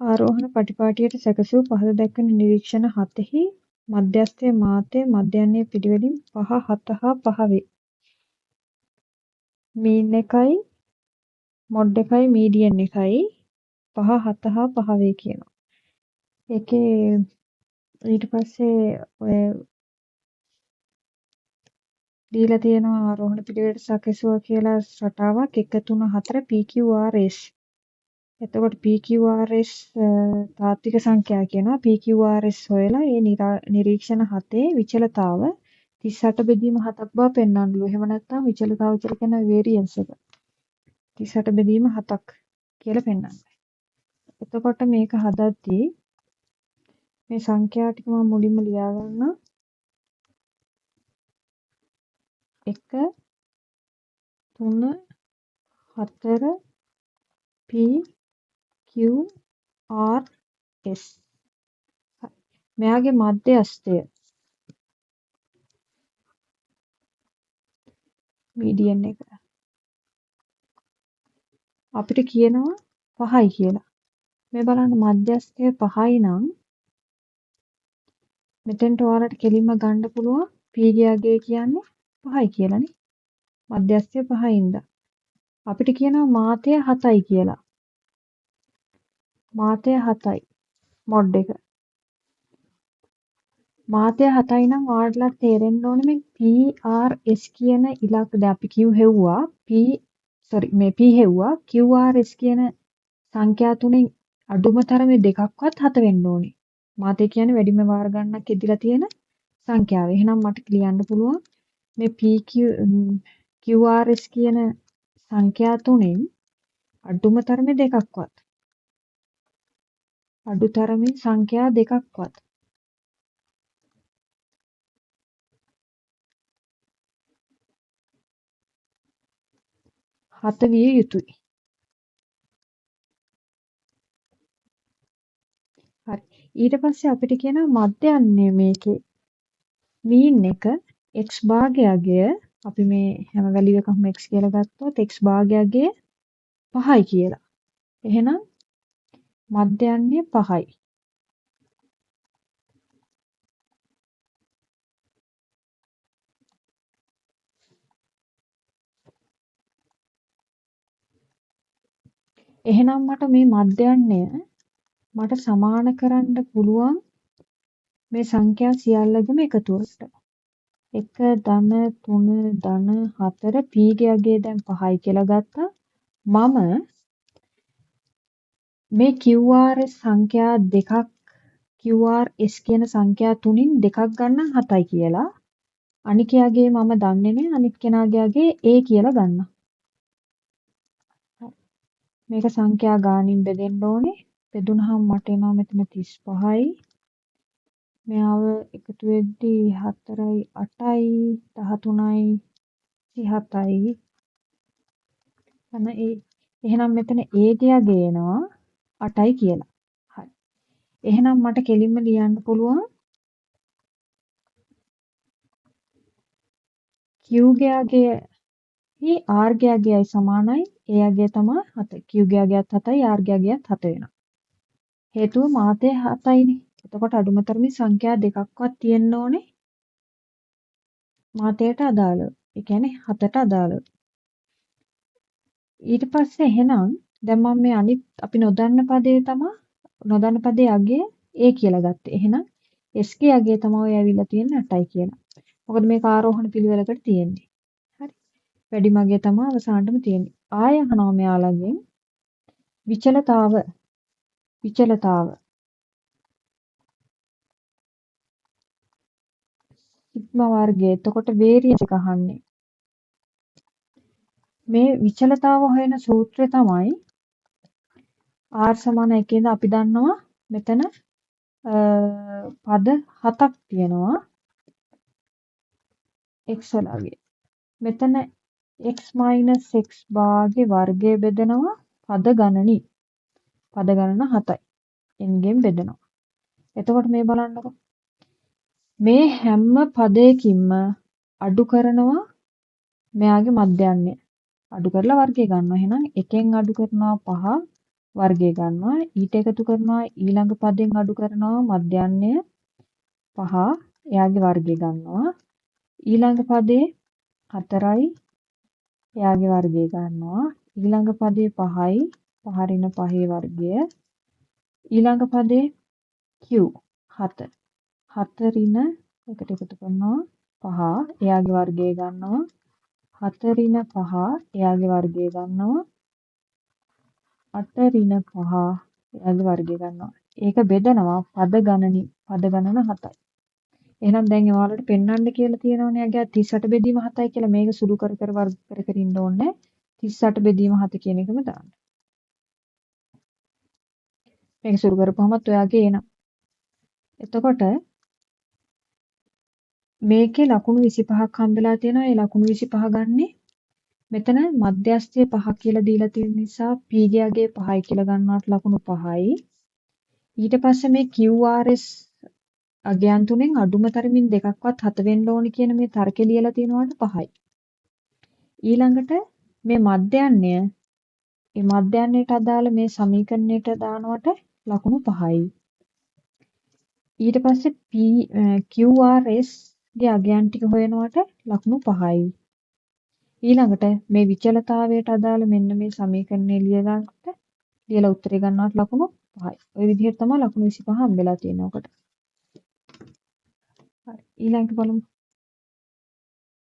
ආරෝහණ පටිපාටියට සැකසූ පහත දැක්වෙන නිරීක්ෂණ 7හි මධ්‍යස්ථය මාතය මධ්‍යයනය පිළිවෙලින් 5, 7 හා 5 වේ. මීන් එකයි මොඩ් එකයි මීඩියන් එකයි 5, 7 හා 5 වේ කියනවා. ඒකේ ඊට පස්සේ ඔය දීලා තියෙනවා ආරෝහණ පිළිවෙලට සැකසුවා කියලා රටාවක් 1, 3, 4 PQRS. එතකොට PQRS තාත්වික සංඛ්‍යා කියනවා. PQRS හොයලා ඒ නිරීක්ෂණ 7 විචලතාව 38 බෙදීම 7ක් බව පෙන්වන්නලු. එහෙම නැත්නම් විචලතාව කියලා කියන වේරියන්ස් එක 38 බෙදීම 7ක් කියලා පෙන්වන්න. එතකොට මේක හදද්දී මේ සංඛ්‍යා ටික මම මුලින්ම ලියා ගන්නම්. 1 3 4 P Q R S. මෙයාගේ මධ්‍යස්ථය මීඩියන් එක අපිට කියනවා 5යි කියලා. මේ බලන්න මධ්‍යස්ථය 5යි නම් මෙතෙන්ට ඔයාලට කෙලින්ම ගන්න පුළුවන් P ගේ කියන්නේ 5යි කියලානේ. මධ්‍යස්ථය 5යින්ද අපිට කියනවා මාතය 7යි කියලා. මාතය 7යි මොඩ් එක. මාතය 7යි නම් ඔයාලට තේරෙන්න ඕනේ මේ PRS කියන ඉලක්ක දැන් අපි Q හෙව්වා මේ P හෙව්වා QRS කියන සංඛ්‍යා තුනෙන් අඩුම තරමේ දෙකක්වත් 7 වෙන්න ඕනේ. මාතය කියන්නේ වැඩිම වාර ගණනක් ඉදිලා තියෙන සංඛ්‍යාව. එහෙනම් මට ලියන්න පුළුවන් මේ QRS කියන සංඛ්‍යා තුනෙන් අඩුම තරමේ දෙකක්වත්. අඩු තරමේ සංඛ්‍යා දෙකක්වත්. හත විය යුතුයි. හරි. ඊට පස්සේ අපිට කියනවා මධ්‍යයන්නේ මේකේ මීන් එක x භාගයගේ අපි මේ හැම වැලියු එකක්ම x කියලා ගත්තොත් x භාගයගේ 5යි කියලා. එහෙනම් මධ්‍යයන්නේ 5යි. එහෙනම් මට මේ මධ්‍යයන්නය මට සමාන කරන්න පුළුවන් මේ සංඛ්‍යා සියල්ලගේම එකතුවට. 1 ධන 3 ධන 4 p ගේ දැන් 5යි කියලා ගත්තා. මම මේ QRS සංඛ්‍යා දෙකක් QRS කියන සංඛ්‍යා තුنين දෙකක් ගන්න 7යි කියලා. අනිකයාගේ මම දන්නේ නැහැ අනිත් කෙනාගේ A කියලා ගන්න. මේක සංඛ්‍යා ගානින් බෙදෙන්න ඕනේ. බෙදුනහම මට එනවා මෙතන 35යි. මෙයාව එකතු වෙද්දී 4යි 8යි 13යි 37යි. එහෙනම් මෙතන A ගේගේ එනවා 8යි කියලා. හරි. එහෙනම් මට කෙලින්ම ලියන්න පුළුවන් Q ගේගේ R ගේගේයි සමානයි A ගේ තමයි 7. Q ගේගේත් 7යි R ගේගේත් 7 වෙනවා. හේතුව මාතේ 7යිනේ. එතකොට අඩුම තරමේ සංඛ්‍යා දෙකක්වත් තියෙන්න ඕනේ මාතයට අදාළව. ඒ කියන්නේ 7ට අදාළව. ඊට පස්සේ එහෙනම් දැන් මම මේ අනිත් අපි නොදන්න පදේ තමයි නොදන්න පදේ අගය A කියලා ගත්තේ. එහෙනම් S ගේ අගය තමයි ඔය ඇවිල්ලා තියෙන්නේ 8යි කියලා. මොකද මේක ආරෝහණ පිළිවෙලකට තියෙන්නේ. හරි. වැඩිම අගය තමයි අවසානටම තියෙන්නේ. ආය අහනවා මෙයාලගෙන් විචලතාව සිග්මා වර්ගය. එතකොට වේරියන්ස් එක අහන්නේ. මේ විචලතාව හොයන සූත්‍රය තමයි R සමාන 1 ඉඳන් අපි දන්නවා මෙතන පද 7ක් තියෙනවා x වලගේ. මෙතන x - x භාගේ වර්ගය බෙදනවා පද ගණනින්. පද ගණන 7යි. n ගෙන් බෙදනවා. එතකොට මේ බලන්නකො. මේ හැම පදයකින්ම අඩු කරනවා මෙයාගේ මධ්‍යයන්ය. අඩු කරලා වර්ගය ගන්නවා. එහෙනම් 1න් අඩු කරනවා 5, වර්ගය ගන්නවා. ඊට එකතු කරනවා ඊළඟ පදයෙන් අඩු කරනවා මධ්‍යයන්ය 5 එයාගේ වර්ගය ගන්නවා. ඊළඟ පදේ 4යි එයාගේ වර්ගය ගන්නවා. ඊළඟ පදේ 5යි 5 රින 5 වර්ගය. ඊළඟ පදේ Q 7 7 රින එකට එකතු කරනවා 5 එයාගේ වර්ගය ගන්නවා. 7 රින 5 එයාගේ වර්ගය ගන්නවා. 8 රින 5 එයාගේ වර්ගය ගන්නවා. ඒක බෙදනවා පද ගණන 7යි. එහෙනම් දැන් ඔයාලට පෙන්වන්න කියලා තියෙනවනේ යගේ 38 බෙදීම 7යි කියලා මේක සුළු කර කර වර්ග කර කර ඉන්න ඕනේ. 38 බෙදීම 7 කියන එකම දාන්න. මේක සුළු කරපුවමත් ඔයාගේ එනවා. එතකොට මේකේ ලකුණු 25ක් හම්බෙලා තියෙනවා. ඒ ලකුණු 25 ගන්නේ මෙතන මධ්‍යස්ථය 5 කියලා දීලා තියෙන නිසා P ගේ අගය 5යි කියලා ගන්නවට ලකුණු 5යි. ඊට පස්සේ මේ QRS අගයන් තුනෙන් අඩුම තරමින් දෙකක්වත් 7 වෙන්න ඕනි කියන මේ තර්කය ලියලා තියෙනවට 5යි. ඊළඟට මේ මධ්‍යයන්යට අදාළ මේ සමීකරණයට දානවට ලකුණු 5යි. ඊට පස්සේ QRS ගේ අගයන් ටික හොයනවට ලකුණු 5යි. ඊළඟට මේ විචලතාවයට අදාළ මෙන්න මේ සමීකරණය ලියලා උත්තරේ ගන්නවට ලකුණු 5යි. ওই විදිහට තමයි ලකුණු 25 හම්බෙලා තියෙන්නේ ඔකට. හරි ඊළඟට බලමු.